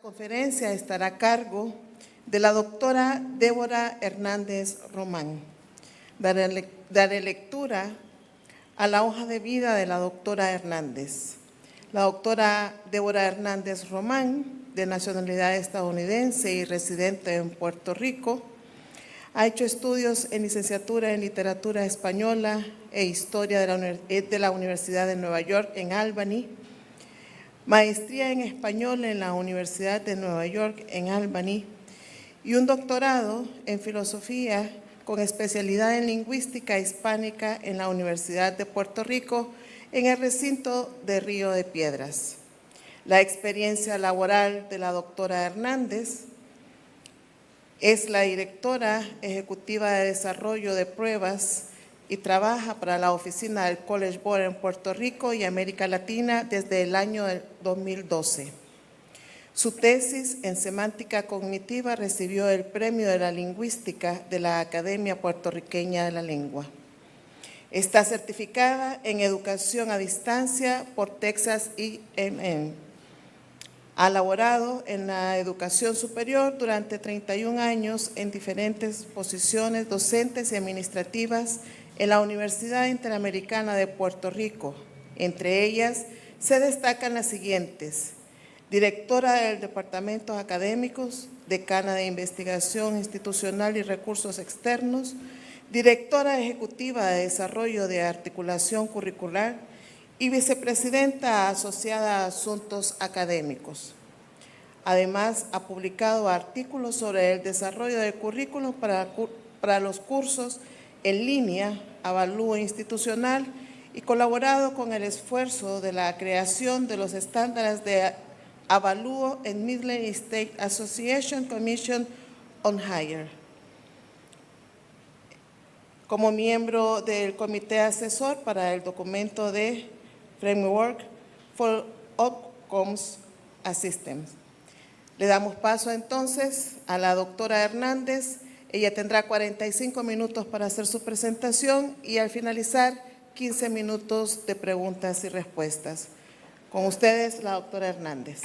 conferencia estará a cargo de la doctora Débora Hernández Román. Daré lectura a la hoja de vida de la doctora Hernández. La doctora Débora Hernández Román, de nacionalidad estadounidense y residente en Puerto Rico, ha hecho estudios en licenciatura en literatura española e historia de la Universidad de Nueva York en Albany, maestría en español en la Universidad de Nueva York en Albany y un doctorado en filosofía con especialidad en lingüística hispánica en la Universidad de Puerto Rico en el recinto de Río de Piedras. La experiencia laboral de la doctora Hernández es la directora ejecutiva de desarrollo de pruebas y trabaja para la oficina del College Board en Puerto Rico y América Latina desde el año 2012. Su tesis en semántica cognitiva recibió el Premio de la Lingüística de la Academia Puertorriqueña de la Lengua. Está certificada en educación a distancia por Texas A&M. Ha laborado en la educación superior durante 31 años en diferentes posiciones docentes y administrativas en la Universidad Interamericana de Puerto Rico. Entre ellas se destacan las siguientes: directora del Departamento Académicos, decana de Investigación Institucional y Recursos Externos, directora ejecutiva de Desarrollo de Articulación Curricular y vicepresidenta asociada a Asuntos Académicos. Además, ha publicado artículos sobre el desarrollo del currículum para los cursos en línea, avalúo institucional y colaborado con el esfuerzo de la creación de los estándares de avalúo en Midland State Association Commission on Higher. Como miembro del Comité Asesor para el documento de Framework for Outcomes Assistance. Le damos paso entonces a la doctora Hernández. Ella tendrá 45 minutos para hacer su presentación y al finalizar 15 minutos de preguntas y respuestas. Con ustedes, la doctora Hernández.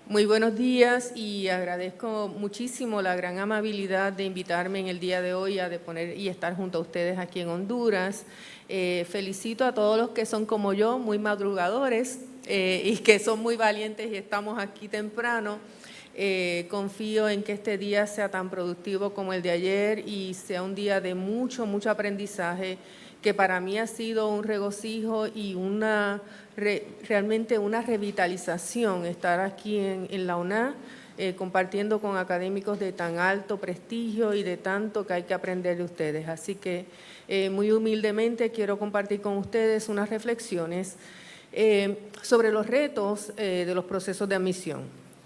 Muy buenos días y agradezco muchísimo la gran amabilidad de invitarme en el día de hoy a deponer y estar junto a ustedes aquí en Honduras. Felicito a todos los que son como yo, muy madrugadores y que son muy valientes y estamos aquí temprano. Confío en que este día sea tan productivo como el de ayer y sea un día de mucho aprendizaje, que para mí ha sido un regocijo y realmente una revitalización estar aquí en la UNA, compartiendo con académicos de tan alto prestigio y de tanto que hay que aprender de ustedes. Así que muy humildemente quiero compartir con ustedes unas reflexiones sobre los retos de los procesos de admisión.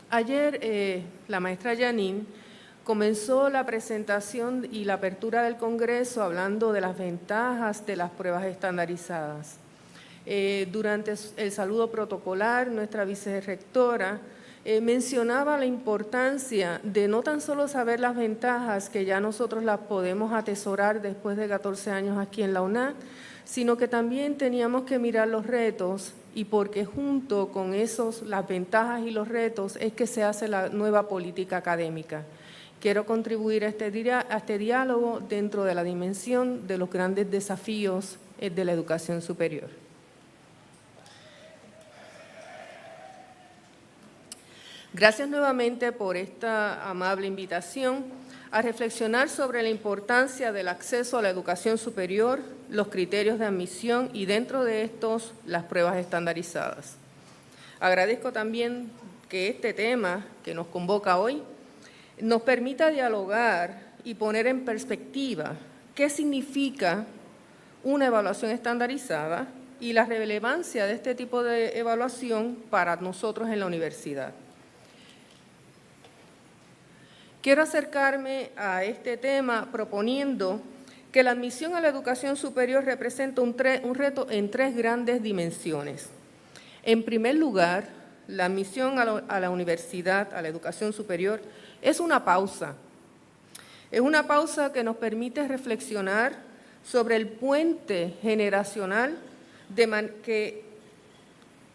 Ayer la maestra Janine comenzó la presentación y la apertura del Congreso hablando de las ventajas de las pruebas estandarizadas. Durante el saludo protocolar, nuestra vicerrectora mencionaba la importancia de no tan solo saber las ventajas, que ya nosotros las podemos atesorar después de 14 años aquí en la UNA, sino que también teníamos que mirar los retos, y porque junto con las ventajas y los retos es que se hace la nueva política académica. Quiero contribuir a este diálogo dentro de la dimensión de los grandes desafíos de la educación superior. Gracias nuevamente por esta amable invitación a reflexionar sobre la importancia del acceso a la educación superior, los criterios de admisión y dentro de estos las pruebas estandarizadas. Agradezco también que este tema que nos convoca hoy nos permita dialogar y poner en perspectiva qué significa una evaluación estandarizada y la relevancia de este tipo de evaluación para nosotros en la universidad. Quiero acercarme a este tema proponiendo que la admisión a la educación superior representa un reto en tres grandes dimensiones. En primer lugar, la admisión a la universidad, a la educación superior, es una pausa. Es una pausa que nos permite reflexionar sobre el puente generacional,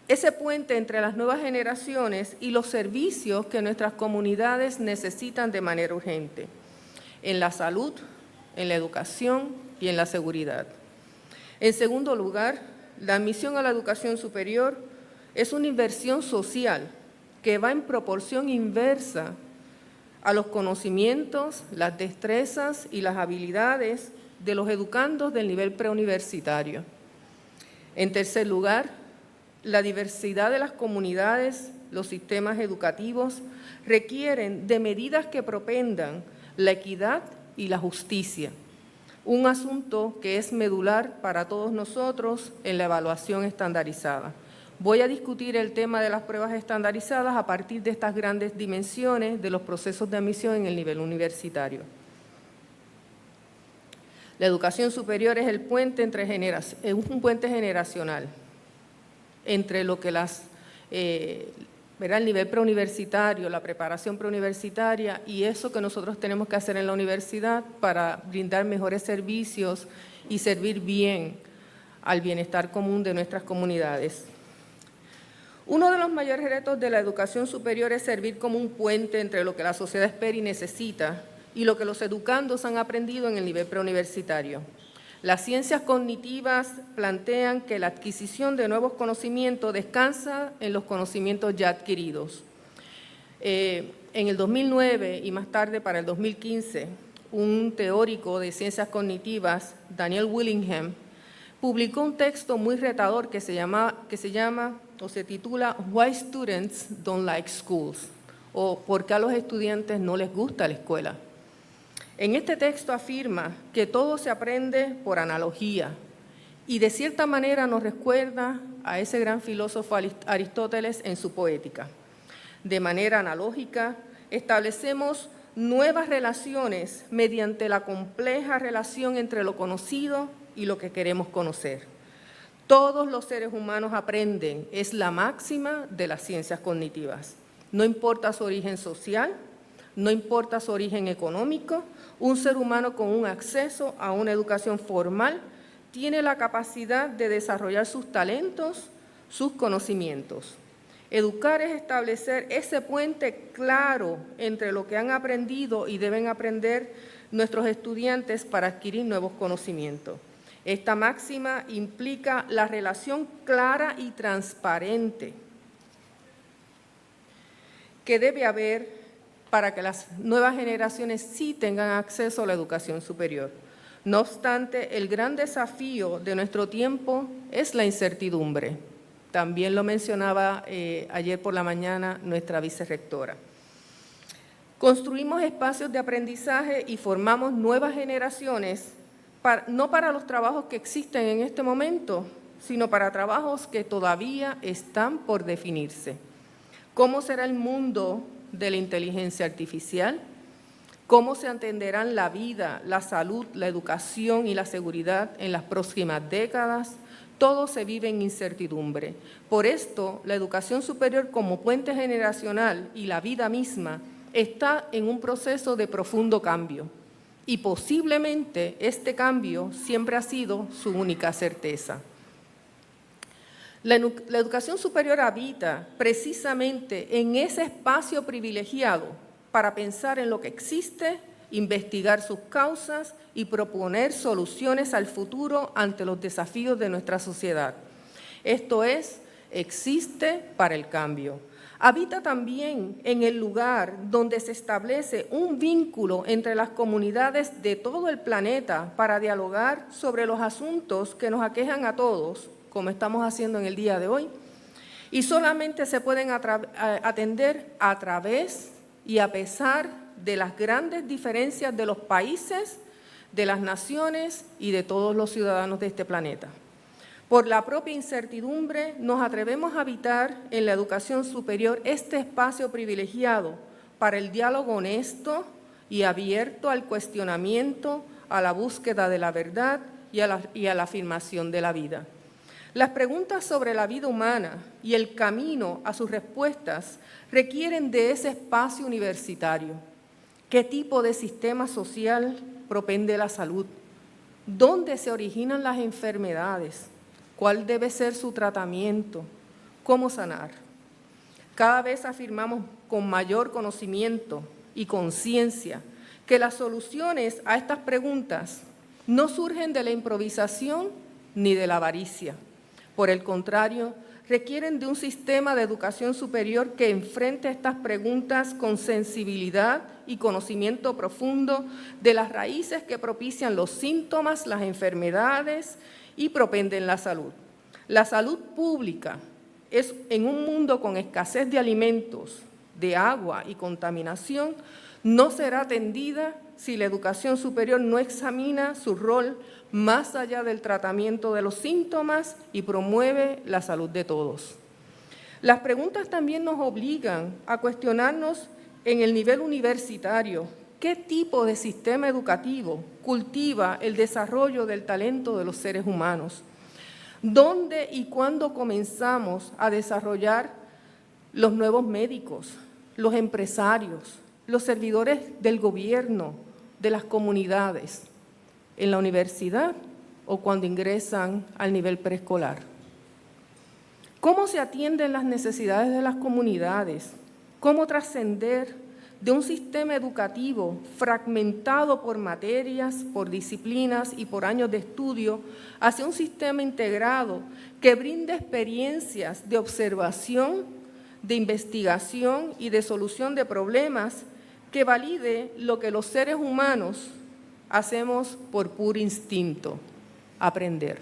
ese puente entre las nuevas generaciones y los servicios que nuestras comunidades necesitan de manera urgente, en la salud, en la educación y en la seguridad. En segundo lugar, la admisión a la educación superior es una inversión social que va en proporción inversa a los conocimientos, las destrezas y las habilidades de los educandos del nivel preuniversitario. En tercer lugar, la diversidad de las comunidades, los sistemas educativos, requieren de medidas que propendan la equidad y la justicia, un asunto que es medular para todos nosotros en la evaluación estandarizada. Voy a discutir el tema de las pruebas estandarizadas a partir de estas grandes dimensiones de los procesos de admisión en el nivel universitario. La educación superior es un puente generacional entre lo que el nivel preuniversitario, la preparación preuniversitaria y eso que nosotros tenemos que hacer en la universidad para brindar mejores servicios y servir bien al bienestar común de nuestras comunidades. Uno de los mayores retos de la educación superior es servir como un puente entre lo que la sociedad espera y necesita y lo que los educandos han aprendido en el nivel preuniversitario. Las ciencias cognitivas plantean que la adquisición de nuevos conocimientos descansa en los conocimientos ya adquiridos. En el 2009 y más tarde para el 2015, un teórico de ciencias cognitivas, Daniel Willingham, publicó un texto muy retador que se titula Why Students Don't Like Schools, o ¿Por qué a los estudiantes no les gusta la escuela? En este texto afirma que todo se aprende por analogía y de cierta manera nos recuerda a ese gran filósofo Aristóteles en su Poética. De manera analógica, establecemos nuevas relaciones mediante la compleja relación entre lo conocido y lo que queremos conocer. Todos los seres humanos aprenden, es la máxima de las ciencias cognitivas. No importa su origen social, no importa su origen económico, un ser humano con un acceso a una educación formal tiene la capacidad de desarrollar sus talentos, sus conocimientos. Educar es establecer ese puente claro entre lo que han aprendido y deben aprender nuestros estudiantes para adquirir nuevos conocimientos. Esta máxima implica la relación clara y transparente que debe haber para que las nuevas generaciones sí tengan acceso a la educación superior. No obstante, el gran desafío de nuestro tiempo es la incertidumbre. También lo mencionaba ayer por la mañana nuestra vicerrectora. Construimos espacios de aprendizaje y formamos nuevas generaciones, no para los trabajos que existen en este momento, sino para trabajos que todavía están por definirse. ¿Cómo será el mundo de la inteligencia artificial? ¿Cómo se entenderán la vida, la salud, la educación y la seguridad en las próximas décadas? Todo se vive en incertidumbre. Por esto, la educación superior como puente generacional y la vida misma está en un proceso de profundo cambio. Y posiblemente este cambio siempre ha sido su única certeza. La educación superior habita precisamente en ese espacio privilegiado para pensar en lo que existe, investigar sus causas y proponer soluciones al futuro ante los desafíos de nuestra sociedad. Esto es, existe para el cambio. Habita también en el lugar donde se establece un vínculo entre las comunidades de todo el planeta para dialogar sobre los asuntos que nos aquejan a todos, como estamos haciendo en el día de hoy, y solamente se pueden atender a través y a pesar de las grandes diferencias de los países, de las naciones y de todos los ciudadanos de este planeta. Por la propia incertidumbre, nos atrevemos a habitar en la educación superior este espacio privilegiado para el diálogo honesto y abierto al cuestionamiento, a la búsqueda de la verdad y a la afirmación de la vida. Las preguntas sobre la vida humana y el camino a sus respuestas requieren de ese espacio universitario. ¿Qué tipo de sistema social propende la salud? ¿Dónde se originan las enfermedades? ¿Cuál debe ser su tratamiento? ¿Cómo sanar? Cada vez afirmamos con mayor conocimiento y conciencia que las soluciones a estas preguntas no surgen de la improvisación ni de la avaricia. Por el contrario, requieren de un sistema de educación superior que enfrente estas preguntas con sensibilidad y conocimiento profundo de las raíces que propician los síntomas, las enfermedades y propenden la salud. La salud pública es, en un mundo con escasez de alimentos, de agua y contaminación, no será atendida si la educación superior no examina su rol más allá del tratamiento de los síntomas y promueve la salud de todos. Las preguntas también nos obligan a cuestionarnos en el nivel universitario qué tipo de sistema educativo cultiva el desarrollo del talento de los seres humanos. ¿Dónde y cuándo comenzamos a desarrollar los nuevos médicos, los empresarios, los servidores del gobierno, de las comunidades? ¿En la universidad o cuando ingresan al nivel preescolar? ¿Cómo se atienden las necesidades de las comunidades? ¿Cómo trascender de un sistema educativo fragmentado por materias, por disciplinas y por años de estudio hacia un sistema integrado que brinde experiencias de observación, de investigación y de solución de problemas que valide lo que los seres humanos hacemos por puro instinto, aprender?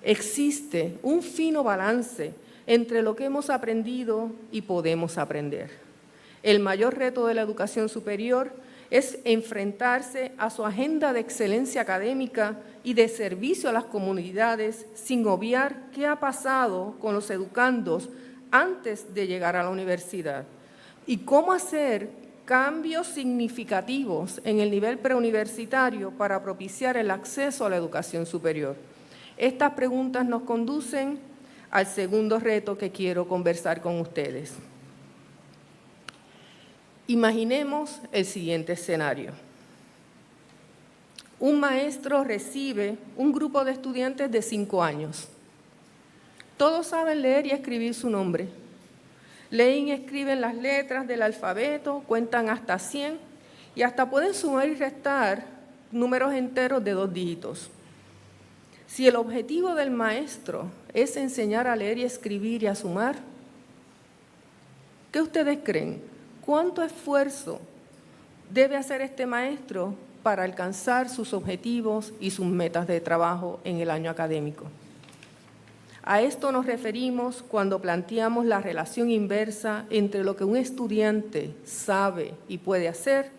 Existe un fino balance entre lo que hemos aprendido y podemos aprender. El mayor reto de la educación superior es enfrentarse a su agenda de excelencia académica y de servicio a las comunidades sin obviar qué ha pasado con los educandos antes de llegar a la universidad y cómo hacer cambios significativos en el nivel preuniversitario para propiciar el acceso a la educación superior. Estas preguntas nos conducen al segundo reto que quiero conversar con ustedes. Imaginemos el siguiente escenario. Un maestro recibe un grupo de estudiantes de 5 años. Todos saben leer y escribir su nombre. Leen y escriben las letras del alfabeto, cuentan hasta 100 y hasta pueden sumar y restar números enteros de 2 dígitos. Si el objetivo del maestro es enseñar a leer y escribir y a sumar, ¿qué ustedes creen? ¿Cuánto esfuerzo debe hacer este maestro para alcanzar sus objetivos y sus metas de trabajo en el año académico? A esto nos referimos cuando planteamos la relación inversa entre lo que un estudiante sabe y puede hacer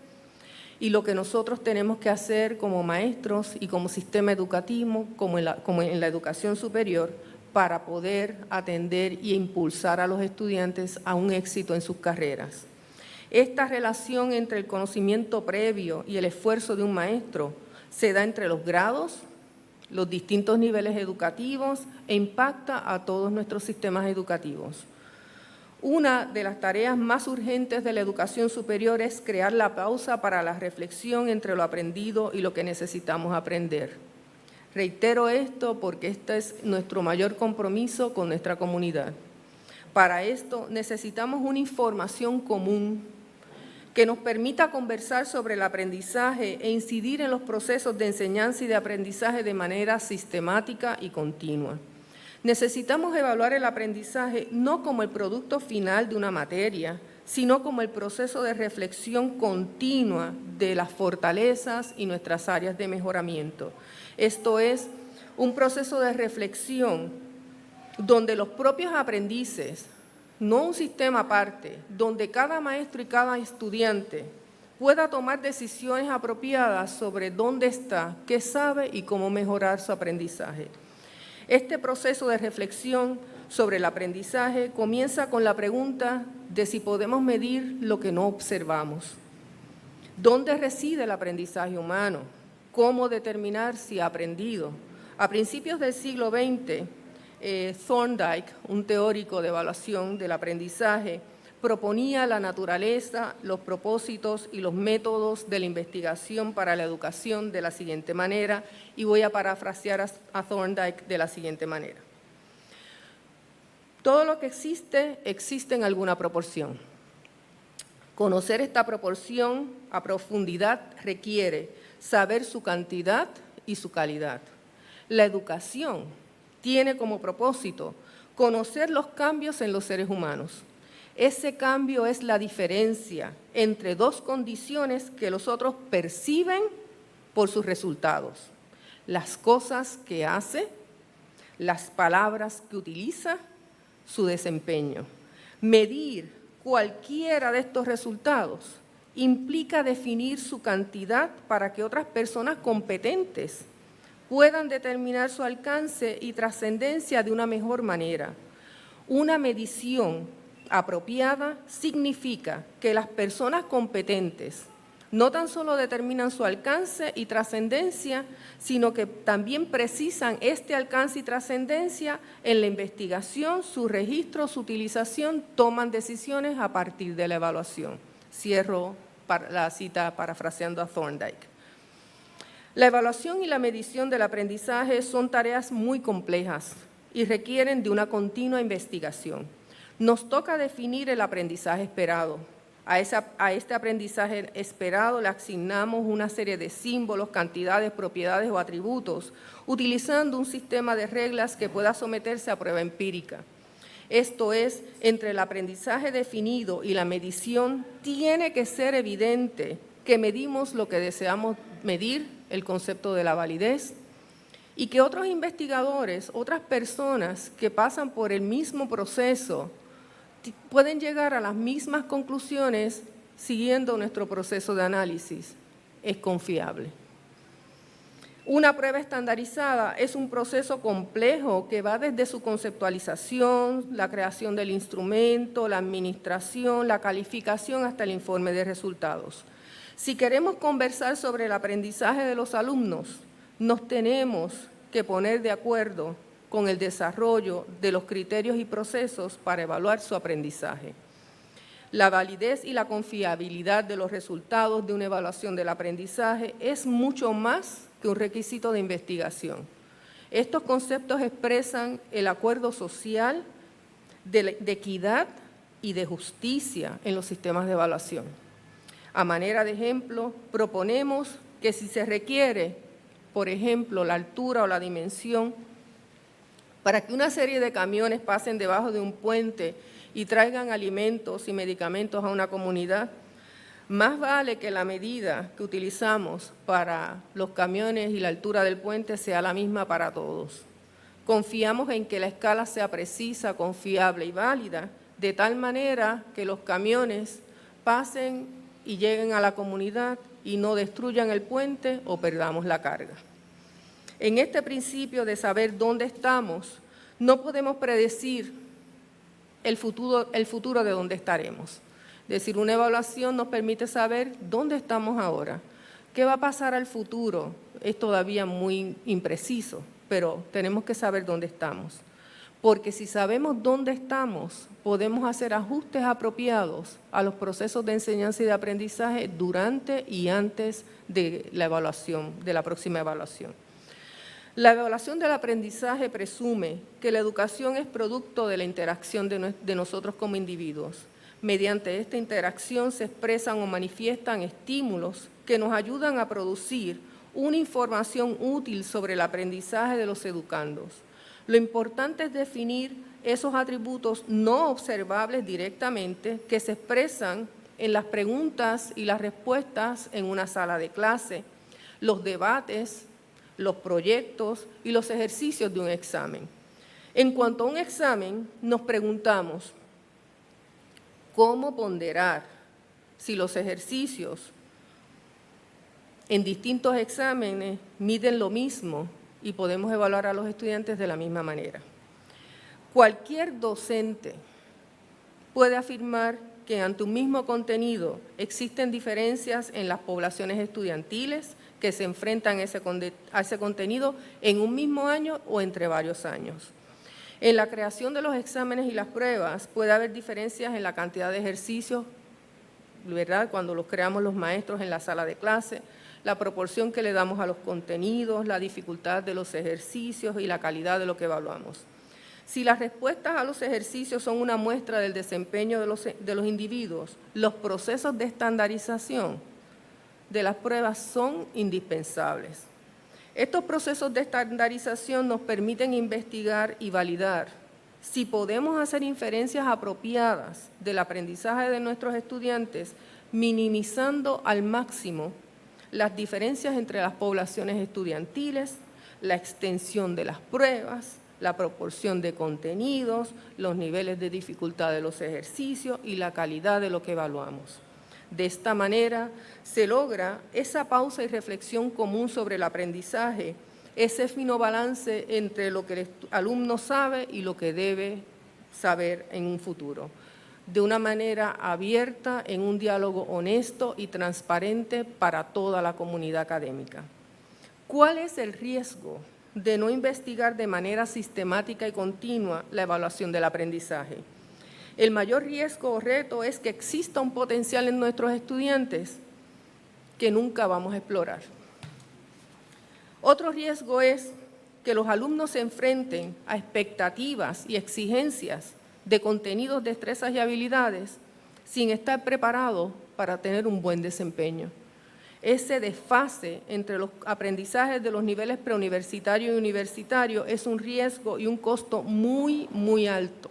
y lo que nosotros tenemos que hacer como maestros y como sistema educativo, como en la educación superior, para poder atender e impulsar a los estudiantes a un éxito en sus carreras. Esta relación entre el conocimiento previo y el esfuerzo de un maestro se da entre los grados, los distintos niveles educativos e impacta a todos nuestros sistemas educativos. Una de las tareas más urgentes de la educación superior es crear la pausa para la reflexión entre lo aprendido y lo que necesitamos aprender. Reitero esto porque este es nuestro mayor compromiso con nuestra comunidad. Para esto necesitamos una información común que nos permita conversar sobre el aprendizaje e incidir en los procesos de enseñanza y de aprendizaje de manera sistemática y continua. Necesitamos evaluar el aprendizaje no como el producto final de una materia, sino como el proceso de reflexión continua de las fortalezas y nuestras áreas de mejoramiento. Esto es, un proceso de reflexión donde los propios aprendices, no un sistema aparte, donde cada maestro y cada estudiante pueda tomar decisiones apropiadas sobre dónde está, qué sabe y cómo mejorar su aprendizaje. Este proceso de reflexión sobre el aprendizaje comienza con la pregunta de si podemos medir lo que no observamos. ¿Dónde reside el aprendizaje humano? ¿Cómo determinar si ha aprendido? A principios del siglo XX, Thorndike, un teórico de evaluación del aprendizaje, proponía la naturaleza, los propósitos y los métodos de la investigación para la educación de la siguiente manera, y voy a parafrasear a Thorndike de la siguiente manera. Todo lo que existe, existe en alguna proporción. Conocer esta proporción a profundidad requiere saber su cantidad y su calidad. La educación tiene como propósito conocer los cambios en los seres humanos. Ese cambio es la diferencia entre dos condiciones que los otros perciben por sus resultados. Las cosas que hace, las palabras que utiliza, su desempeño. Medir cualquiera de estos resultados implica definir su cantidad para que otras personas competentes puedan determinar su alcance y trascendencia de una mejor manera. Una medición apropiada significa que las personas competentes no tan solo determinan su alcance y trascendencia, sino que también precisan este alcance y trascendencia en la investigación, su registro, su utilización, toman decisiones a partir de la evaluación. Cierro la cita parafraseando a Thorndike. La evaluación y la medición del aprendizaje son tareas muy complejas y requieren de una continua investigación. Nos toca definir el aprendizaje esperado. A este aprendizaje esperado le asignamos una serie de símbolos, cantidades, propiedades o atributos, utilizando un sistema de reglas que pueda someterse a prueba empírica. Esto es, entre el aprendizaje definido y la medición, tiene que ser evidente que medimos lo que deseamos medir, el concepto de la validez, y que otros investigadores, otras personas que pasan por el mismo proceso, pueden llegar a las mismas conclusiones siguiendo nuestro proceso de análisis. Es confiable. Una prueba estandarizada es un proceso complejo que va desde su conceptualización, la creación del instrumento, la administración, la calificación hasta el informe de resultados. Si queremos conversar sobre el aprendizaje de los alumnos, nos tenemos que poner de acuerdo con el desarrollo de los criterios y procesos para evaluar su aprendizaje. La validez y la confiabilidad de los resultados de una evaluación del aprendizaje es mucho más que un requisito de investigación. Estos conceptos expresan el acuerdo social de equidad y de justicia en los sistemas de evaluación. A manera de ejemplo, proponemos que si se requiere, por ejemplo, la altura o la dimensión, para que una serie de camiones pasen debajo de un puente y traigan alimentos y medicamentos a una comunidad, más vale que la medida que utilizamos para los camiones y la altura del puente sea la misma para todos. Confiamos en que la escala sea precisa, confiable y válida, de tal manera que los camiones pasen y lleguen a la comunidad y no destruyan el puente o perdamos la carga. En este principio de saber dónde estamos, no podemos predecir el futuro de dónde estaremos. Es decir, una evaluación nos permite saber dónde estamos ahora. ¿Qué va a pasar al futuro? Es todavía muy impreciso, pero tenemos que saber dónde estamos. Porque si sabemos dónde estamos, podemos hacer ajustes apropiados a los procesos de enseñanza y de aprendizaje durante y antes de la evaluación, de la próxima evaluación. La evaluación del aprendizaje presume que la educación es producto de la interacción de nosotros como individuos. Mediante esta interacción se expresan o manifiestan estímulos que nos ayudan a producir una información útil sobre el aprendizaje de los educandos. Lo importante es definir esos atributos no observables directamente que se expresan en las preguntas y las respuestas en una sala de clase, los debates, los proyectos y los ejercicios de un examen. En cuanto a un examen, nos preguntamos, ¿cómo ponderar si los ejercicios en distintos exámenes miden lo mismo y podemos evaluar a los estudiantes de la misma manera? Cualquier docente puede afirmar que ante un mismo contenido existen diferencias en las poblaciones estudiantiles que se enfrentan a ese contenido en un mismo año o entre varios años. En la creación de los exámenes y las pruebas puede haber diferencias en la cantidad de ejercicios, ¿verdad?, cuando los creamos los maestros en la sala de clase, la proporción que le damos a los contenidos, la dificultad de los ejercicios y la calidad de lo que evaluamos. Si las respuestas a los ejercicios son una muestra del desempeño de los individuos, los procesos de estandarización de las pruebas son indispensables. Estos procesos de estandarización nos permiten investigar y validar si podemos hacer inferencias apropiadas del aprendizaje de nuestros estudiantes, minimizando al máximo las diferencias entre las poblaciones estudiantiles, la extensión de las pruebas, la proporción de contenidos, los niveles de dificultad de los ejercicios y la calidad de lo que evaluamos. De esta manera se logra esa pausa y reflexión común sobre el aprendizaje, ese fino balance entre lo que el alumno sabe y lo que debe saber en un futuro, de una manera abierta, en un diálogo honesto y transparente para toda la comunidad académica. ¿Cuál es el riesgo de no investigar de manera sistemática y continua la evaluación del aprendizaje? El mayor riesgo o reto es que exista un potencial en nuestros estudiantes que nunca vamos a explorar. Otro riesgo es que los alumnos se enfrenten a expectativas y exigencias de contenidos, destrezas y habilidades sin estar preparados para tener un buen desempeño. Ese desfase entre los aprendizajes de los niveles preuniversitario y universitario es un riesgo y un costo muy, muy alto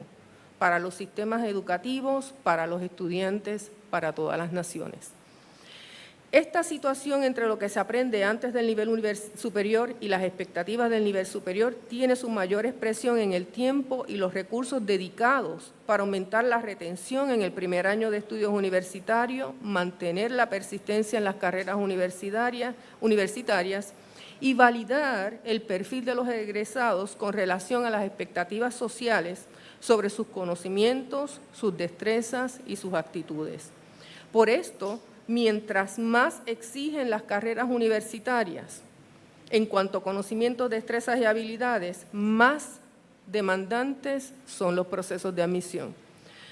para los sistemas educativos, para los estudiantes, para todas las naciones. Esta situación entre lo que se aprende antes del nivel superior y las expectativas del nivel superior tiene su mayor expresión en el tiempo y los recursos dedicados para aumentar la retención en el primer año de estudios universitarios, mantener la persistencia en las carreras universitarias y validar el perfil de los egresados con relación a las expectativas sociales sobre sus conocimientos, sus destrezas y sus actitudes. Por esto, mientras más exigen las carreras universitarias en cuanto a conocimientos, destrezas y habilidades, más demandantes son los procesos de admisión.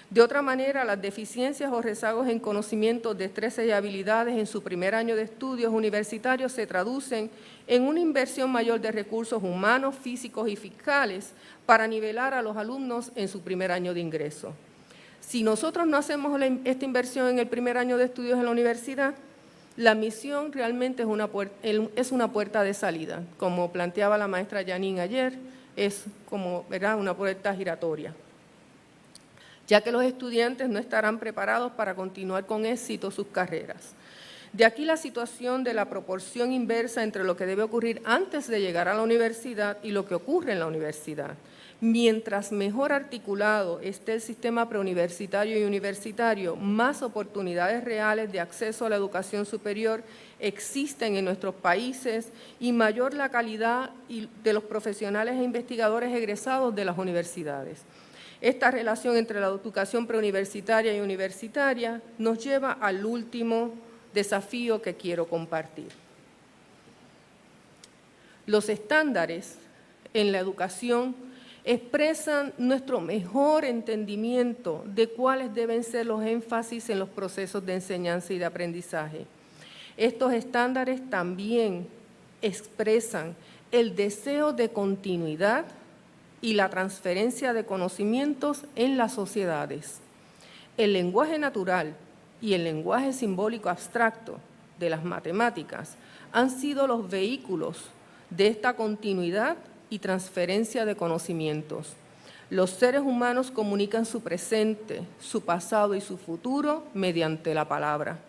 De otra manera, las deficiencias o rezagos en conocimientos, destrezas y habilidades en su primer año de estudios universitarios se traducen en una inversión mayor de recursos humanos, físicos y fiscales para nivelar a los alumnos en su primer año de ingreso. Si nosotros no hacemos esta inversión en el primer año de estudios en la universidad, la admisión realmente es una puerta de salida. Como planteaba la maestra Janine ayer, es como, ¿verdad?, una puerta giratoria, ya que los estudiantes no estarán preparados para continuar con éxito sus carreras. De aquí la situación de la proporción inversa entre lo que debe ocurrir antes de llegar a la universidad y lo que ocurre en la universidad. Mientras mejor articulado esté el sistema preuniversitario y universitario, más oportunidades reales de acceso a la educación superior existen en nuestros países y mayor la calidad de los profesionales e investigadores egresados de las universidades. Esta relación entre la educación preuniversitaria y universitaria nos lleva al último desafío que quiero compartir. Los estándares en la educación expresan nuestro mejor entendimiento de cuáles deben ser los énfasis en los procesos de enseñanza y de aprendizaje. Estos estándares también expresan el deseo de continuidad y la transferencia de conocimientos en las sociedades. El lenguaje natural y el lenguaje simbólico abstracto de las matemáticas han sido los vehículos de esta continuidad y transferencia de conocimientos. Los seres humanos comunican su presente, su pasado y su futuro mediante la palabra.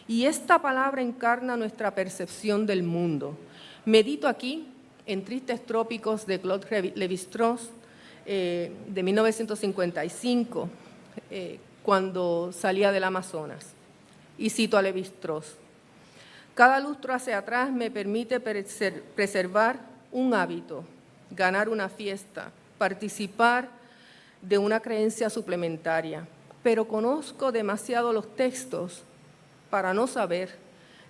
Y esta palabra encarna nuestra percepción del mundo. Medito aquí en Tristes Trópicos de Claude Lévi-Strauss, de 1955, cuando salía del Amazonas. Y cito a Lévi-Strauss: cada lustro hacia atrás me permite preservar un hábito, ganar una fiesta, participar de una creencia suplementaria, pero conozco demasiado los textos para no saber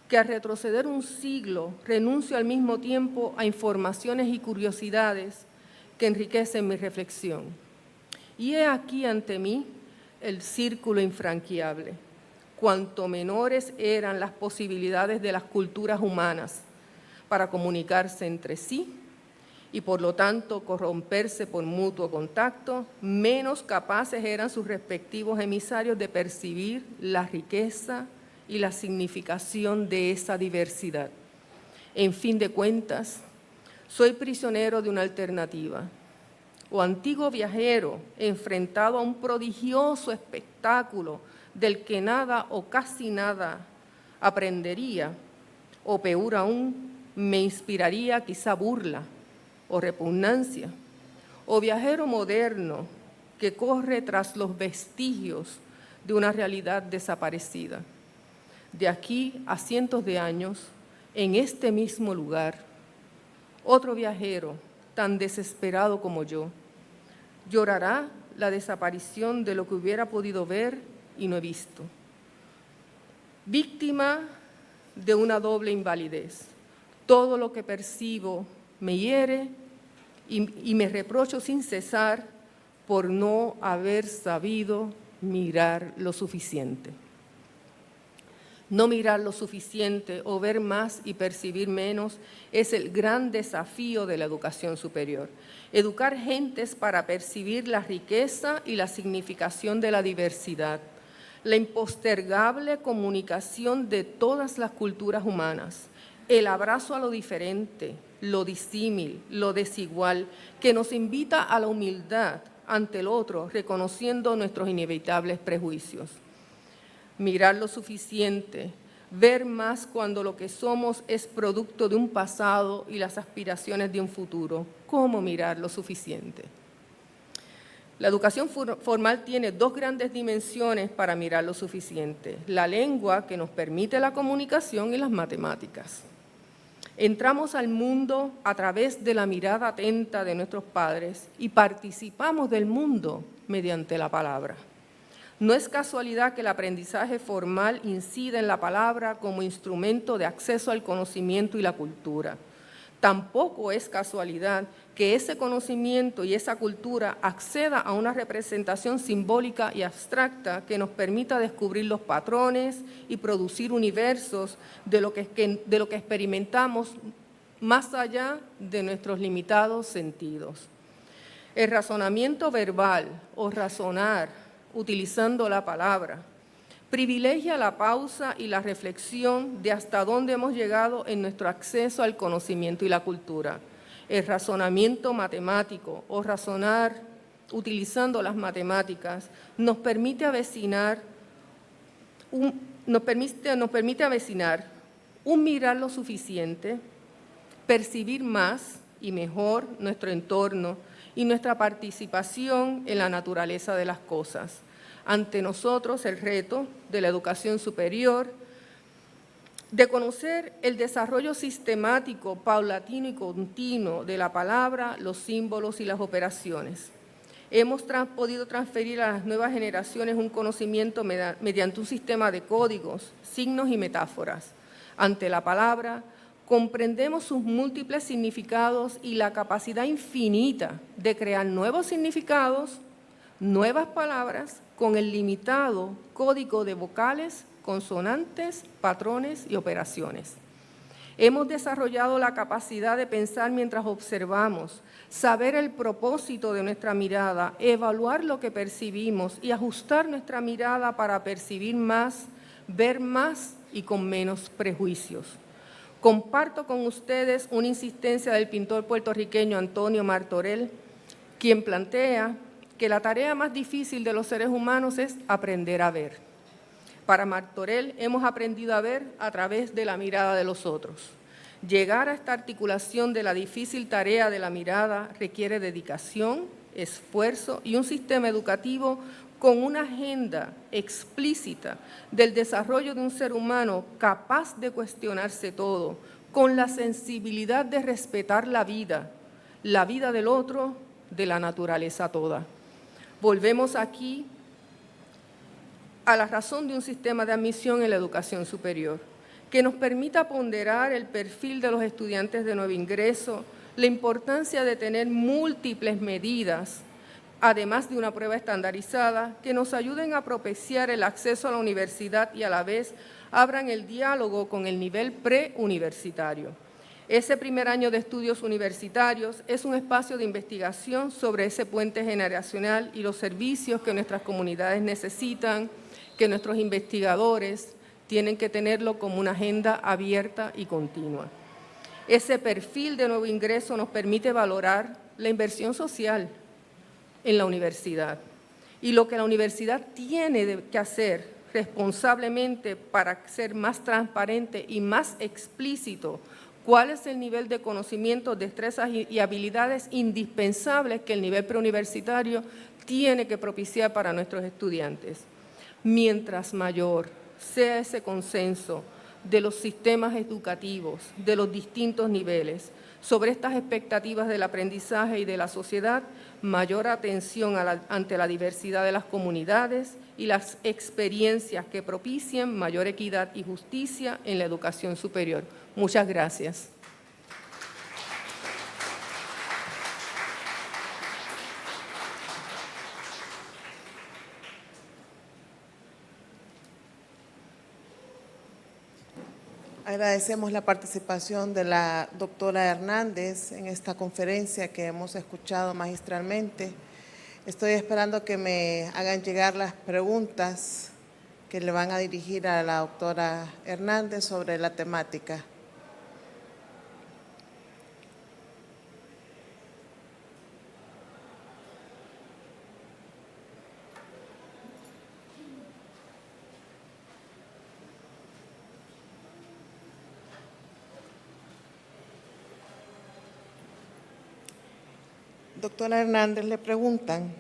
que al retroceder un siglo renuncio al mismo tiempo a informaciones y curiosidades que enriquecen mi reflexión. Y he aquí ante mí el círculo infranqueable. Cuanto menores eran las posibilidades de las culturas humanas para comunicarse entre sí y por lo tanto corromperse por mutuo contacto, menos capaces eran sus respectivos emisarios de percibir la riqueza y la significación de esa diversidad. En fin de cuentas, soy prisionero de una alternativa, o antiguo viajero enfrentado a un prodigioso espectáculo del que nada o casi nada aprendería, o peor aún, me inspiraría quizá burla o repugnancia, o viajero moderno que corre tras los vestigios de una realidad desaparecida. De aquí a cientos de años, en este mismo lugar, otro viajero tan desesperado como yo llorará la desaparición de lo que hubiera podido ver y no he visto. Víctima de una doble invalidez. Todo lo que percibo me hiere y me reprocho sin cesar por no haber sabido mirar lo suficiente. No mirar lo suficiente o ver más y percibir menos es el gran desafío de la educación superior. Educar gentes para percibir la riqueza y la significación de la diversidad, la impostergable comunicación de todas las culturas humanas, el abrazo a lo diferente, lo disímil, lo desigual, que nos invita a la humildad ante el otro, reconociendo nuestros inevitables prejuicios. Mirar lo suficiente, ver más cuando lo que somos es producto de un pasado y las aspiraciones de un futuro. ¿Cómo mirar lo suficiente? La educación formal tiene dos grandes dimensiones para mirar lo suficiente: la lengua, que nos permite la comunicación, y las matemáticas. Entramos al mundo a través de la mirada atenta de nuestros padres y participamos del mundo mediante la palabra. No es casualidad que el aprendizaje formal incida en la palabra como instrumento de acceso al conocimiento y la cultura. Tampoco es casualidad que ese conocimiento y esa cultura acceda a una representación simbólica y abstracta que nos permita descubrir los patrones y producir universos de lo que experimentamos más allá de nuestros limitados sentidos. El razonamiento verbal o razonar utilizando la palabra privilegia la pausa y la reflexión de hasta dónde hemos llegado en nuestro acceso al conocimiento y la cultura. El razonamiento matemático o razonar utilizando las matemáticas nos permite avecinar un mirar lo suficiente, percibir más y mejor nuestro entorno y nuestra participación en la naturaleza de las cosas. Ante nosotros el reto de la educación superior, de conocer el desarrollo sistemático, paulatino y continuo de la palabra, los símbolos y las operaciones. Hemos podido transferir a las nuevas generaciones un conocimiento mediante un sistema de códigos, signos y metáforas. Ante la palabra, comprendemos sus múltiples significados y la capacidad infinita de crear nuevos significados, nuevas palabras, con el limitado código de vocales, consonantes, patrones y operaciones. Hemos desarrollado la capacidad de pensar mientras observamos, saber el propósito de nuestra mirada, evaluar lo que percibimos y ajustar nuestra mirada para percibir más, ver más y con menos prejuicios. Comparto con ustedes una insistencia del pintor puertorriqueño Antonio Martorell, quien plantea que la tarea más difícil de los seres humanos es aprender a ver. Para Martorell, hemos aprendido a ver a través de la mirada de los otros. Llegar a esta articulación de la difícil tarea de la mirada requiere dedicación, esfuerzo y un sistema educativo con una agenda explícita del desarrollo de un ser humano capaz de cuestionarse todo, con la sensibilidad de respetar la vida del otro, de la naturaleza toda. Volvemos aquí a la razón de un sistema de admisión en la educación superior, que nos permita ponderar el perfil de los estudiantes de nuevo ingreso, la importancia de tener múltiples medidas, además de una prueba estandarizada, que nos ayuden a propiciar el acceso a la universidad y a la vez abran el diálogo con el nivel preuniversitario. Ese primer año de estudios universitarios es un espacio de investigación sobre ese puente generacional y los servicios que nuestras comunidades necesitan, que nuestros investigadores tienen que tenerlo como una agenda abierta y continua. Ese perfil de nuevo ingreso nos permite valorar la inversión social en la universidad y lo que la universidad tiene que hacer responsablemente para ser más transparente y más explícito cuál es el nivel de conocimiento, destrezas y habilidades indispensables que el nivel preuniversitario tiene que propiciar para nuestros estudiantes. Mientras mayor sea ese consenso de los sistemas educativos, de los distintos niveles, sobre estas expectativas del aprendizaje y de la sociedad, mayor atención ante la diversidad de las comunidades y las experiencias que propicien mayor equidad y justicia en la educación superior. Muchas gracias. Agradecemos la participación de la doctora Hernández en esta conferencia que hemos escuchado magistralmente. Estoy esperando que me hagan llegar las preguntas que le van a dirigir a la doctora Hernández sobre la temática. Doctora Hernández, le preguntan,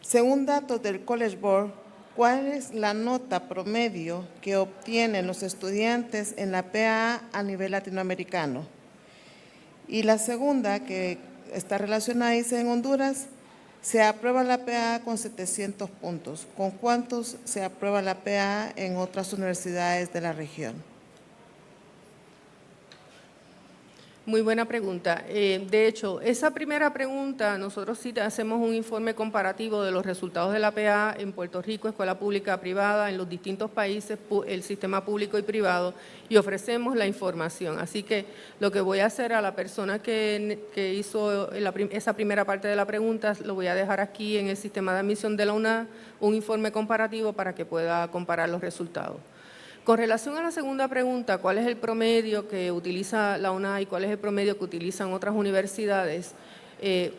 según datos del College Board, ¿cuál es la nota promedio que obtienen los estudiantes en la PAA a nivel latinoamericano? Y la segunda, que está relacionada, dice, en Honduras se aprueba la PAA con 700 puntos. ¿Con cuántos se aprueba la PAA en otras universidades de la región? Muy buena pregunta. De hecho, esa primera pregunta, nosotros sí hacemos un informe comparativo de los resultados de la PAA en Puerto Rico, escuela pública, privada, en los distintos países, el sistema público y privado, y ofrecemos la información. Así que lo que voy a hacer a la persona que hizo esa primera parte de la pregunta, lo voy a dejar aquí en el sistema de admisión de la UNA, un informe comparativo para que pueda comparar los resultados. Con relación a la segunda pregunta, ¿cuál es el promedio que utiliza la UNAI y cuál es el promedio que utilizan otras universidades?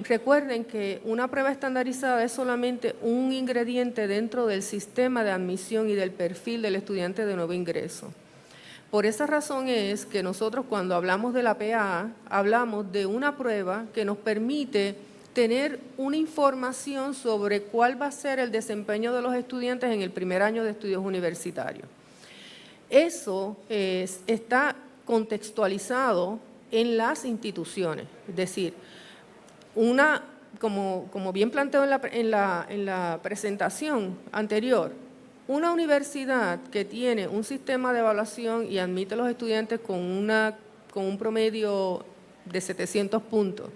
Recuerden que una prueba estandarizada es solamente un ingrediente dentro del sistema de admisión y del perfil del estudiante de nuevo ingreso. Por esa razón es que nosotros cuando hablamos de la PAA, hablamos de una prueba que nos permite tener una información sobre cuál va a ser el desempeño de los estudiantes en el primer año de estudios universitarios. Eso está contextualizado en las instituciones, es decir, como bien planteó en la presentación anterior, una universidad que tiene un sistema de evaluación y admite a los estudiantes con un promedio de 700 puntos,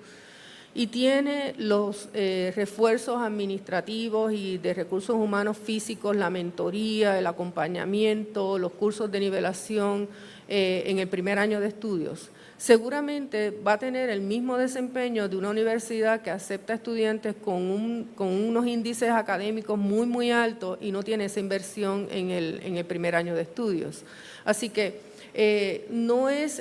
y tiene los refuerzos administrativos y de recursos humanos físicos, la mentoría, el acompañamiento, los cursos de nivelación en el primer año de estudios. Seguramente va a tener el mismo desempeño de una universidad que acepta estudiantes con unos índices académicos muy, muy altos y no tiene esa inversión en el primer año de estudios. Así que no es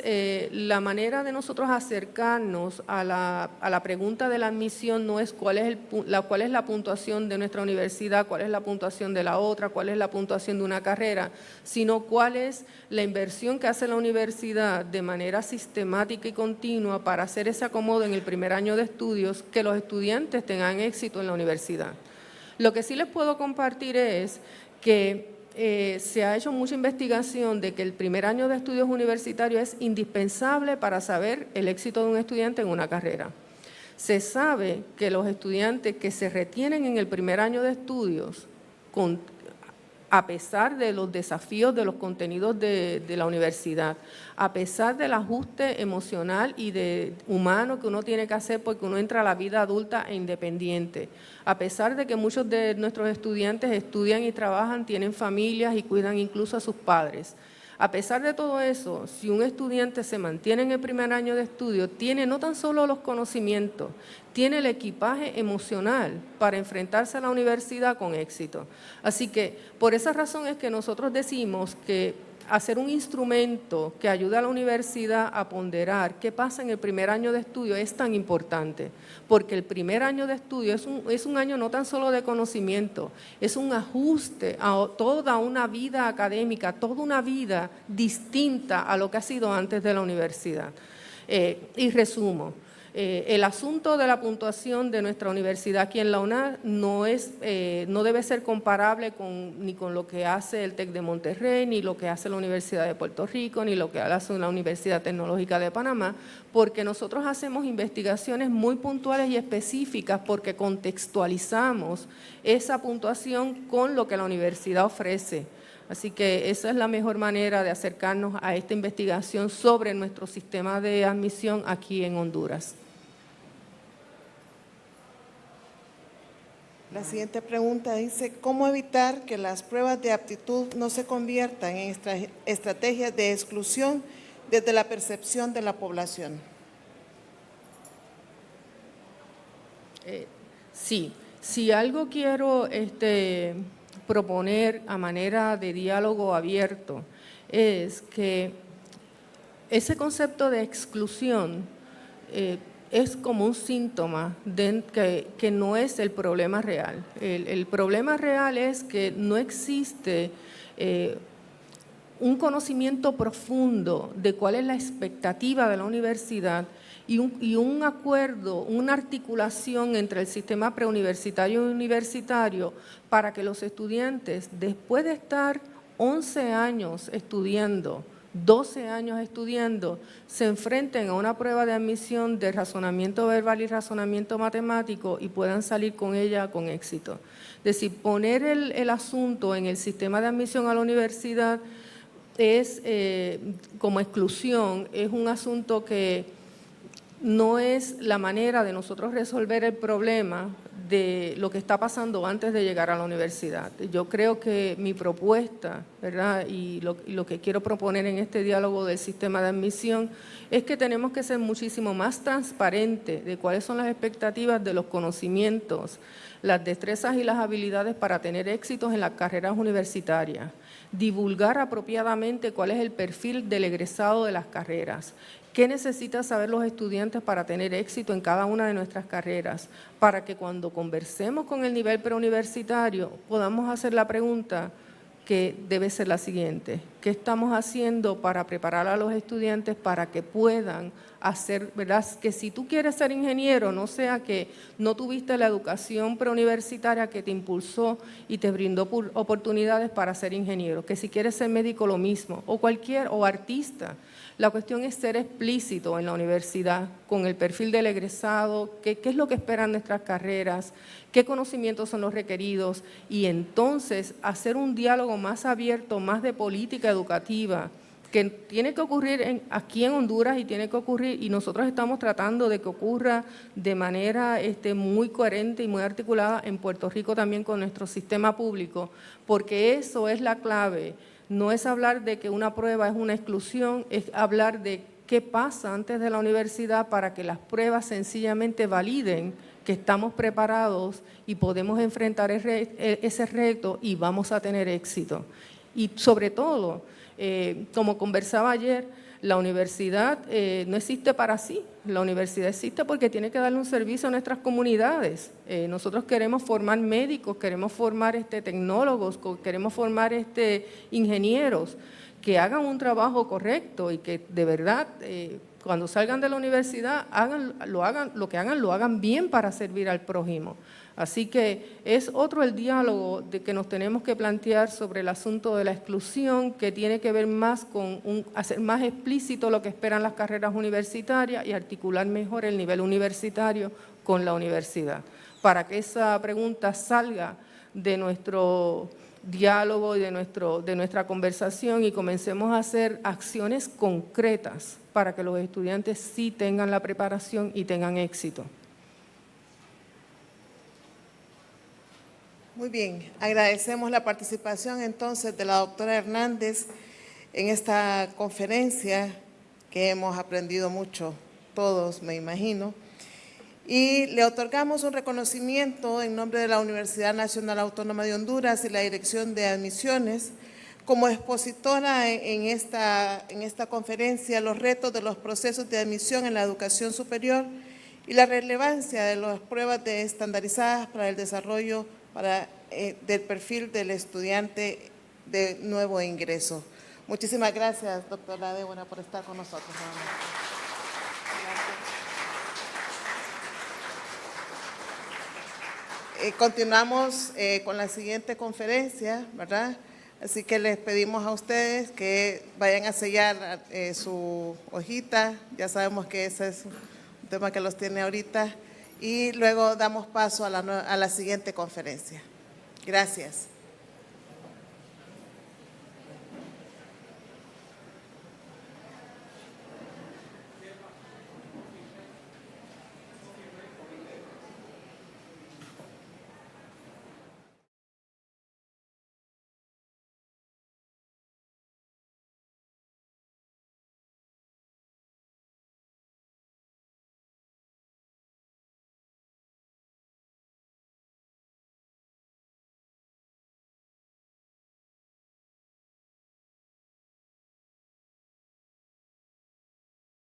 la manera de nosotros acercarnos a la pregunta de la admisión, no es cuál es la puntuación de nuestra universidad, cuál es la puntuación de la otra, cuál es la puntuación de una carrera, sino cuál es la inversión que hace la universidad de manera sistemática y continua para hacer ese acomodo en el primer año de estudios, que los estudiantes tengan éxito en la universidad. Lo que sí les puedo compartir es que se ha hecho mucha investigación de que el primer año de estudios universitarios es indispensable para saber el éxito de un estudiante en una carrera. Se sabe que los estudiantes que se retienen en el primer año de estudios a pesar de los desafíos de los contenidos de la universidad, a pesar del ajuste emocional y humano que uno tiene que hacer porque uno entra a la vida adulta e independiente, a pesar de que muchos de nuestros estudiantes estudian y trabajan, tienen familias y cuidan incluso a sus padres. A pesar de todo eso, si un estudiante se mantiene en el primer año de estudio, tiene no tan solo los conocimientos, tiene el equipaje emocional para enfrentarse a la universidad con éxito. Así que por esa razón es que nosotros decimos que hacer un instrumento que ayude a la universidad a ponderar qué pasa en el primer año de estudio es tan importante, porque el primer año de estudio es un año no tan solo de conocimiento, es un ajuste a toda una vida académica, toda una vida distinta a lo que ha sido antes de la universidad. Y resumo. El asunto de la puntuación de nuestra universidad aquí en la UNAD no debe ser comparable ni con lo que hace el TEC de Monterrey, ni lo que hace la Universidad de Puerto Rico, ni lo que hace la Universidad Tecnológica de Panamá, porque nosotros hacemos investigaciones muy puntuales y específicas porque contextualizamos esa puntuación con lo que la universidad ofrece. Así que esa es la mejor manera de acercarnos a esta investigación sobre nuestro sistema de admisión aquí en Honduras. La siguiente pregunta dice, ¿cómo evitar que las pruebas de aptitud no se conviertan en estrategias de exclusión desde la percepción de la población? Sí, si algo quiero proponer a manera de diálogo abierto es que ese concepto de exclusión es como un síntoma que no es el problema real. El problema real es que no existe un conocimiento profundo de cuál es la expectativa de la universidad y un acuerdo, una articulación entre el sistema preuniversitario y universitario para que los estudiantes, después de estar 11 años estudiando, 12 años estudiando, se enfrenten a una prueba de admisión de razonamiento verbal y razonamiento matemático y puedan salir con ella con éxito. Es decir, poner el asunto en el sistema de admisión a la universidad es como exclusión, es un asunto que no es la manera de nosotros resolver el problema de lo que está pasando antes de llegar a la universidad. Yo creo que mi propuesta, ¿verdad? Y lo que quiero proponer en este diálogo del sistema de admisión es que tenemos que ser muchísimo más transparentes de cuáles son las expectativas de los conocimientos, las destrezas y las habilidades para tener éxitos en las carreras universitarias, divulgar apropiadamente cuál es el perfil del egresado de las carreras, qué necesitan saber los estudiantes para tener éxito en cada una de nuestras carreras, para que cuando conversemos con el nivel preuniversitario podamos hacer la pregunta que debe ser la siguiente: ¿qué estamos haciendo para preparar a los estudiantes para que puedan hacer, verdad? Que si tú quieres ser ingeniero, no sea que no tuviste la educación preuniversitaria que te impulsó y te brindó oportunidades para ser ingeniero, que si quieres ser médico lo mismo, o artista. La cuestión es ser explícito en la universidad con el perfil del egresado, qué es lo que esperan nuestras carreras, qué conocimientos son los requeridos y entonces hacer un diálogo más abierto, más de política educativa, que tiene que ocurrir aquí en Honduras y tiene que ocurrir, y nosotros estamos tratando de que ocurra de manera muy coherente y muy articulada en Puerto Rico también con nuestro sistema público, porque eso es la clave. No es hablar de que una prueba es una exclusión, es hablar de qué pasa antes de la universidad para que las pruebas sencillamente validen que estamos preparados y podemos enfrentar ese reto y vamos a tener éxito. Y sobre todo, como conversaba ayer, la universidad no existe para sí, la universidad existe porque tiene que darle un servicio a nuestras comunidades. Nosotros queremos formar médicos, queremos formar tecnólogos, queremos formar ingenieros que hagan un trabajo correcto y que de verdad cuando salgan de la universidad lo hagan bien para servir al prójimo. Así que es otro el diálogo de que nos tenemos que plantear sobre el asunto de la exclusión, que tiene que ver más con hacer más explícito lo que esperan las carreras universitarias y articular mejor el nivel universitario con la universidad, para que esa pregunta salga de nuestro diálogo y de nuestra conversación y comencemos a hacer acciones concretas para que los estudiantes sí tengan la preparación y tengan éxito. Muy bien, agradecemos la participación entonces de la doctora Hernández en esta conferencia que hemos aprendido mucho, todos me imagino, y le otorgamos un reconocimiento en nombre de la Universidad Nacional Autónoma de Honduras y la Dirección de Admisiones como expositora en esta conferencia, los retos de los procesos de admisión en la educación superior y la relevancia de las pruebas estandarizadas para el desarrollo del perfil del estudiante de nuevo ingreso. Muchísimas gracias, doctora Débora, por estar con nosotros. Continuamos con la siguiente conferencia, ¿verdad? Así que les pedimos a ustedes que vayan a sellar su hojita. Ya sabemos que ese es un tema que los tiene ahorita. Y luego damos paso a la siguiente conferencia. Gracias.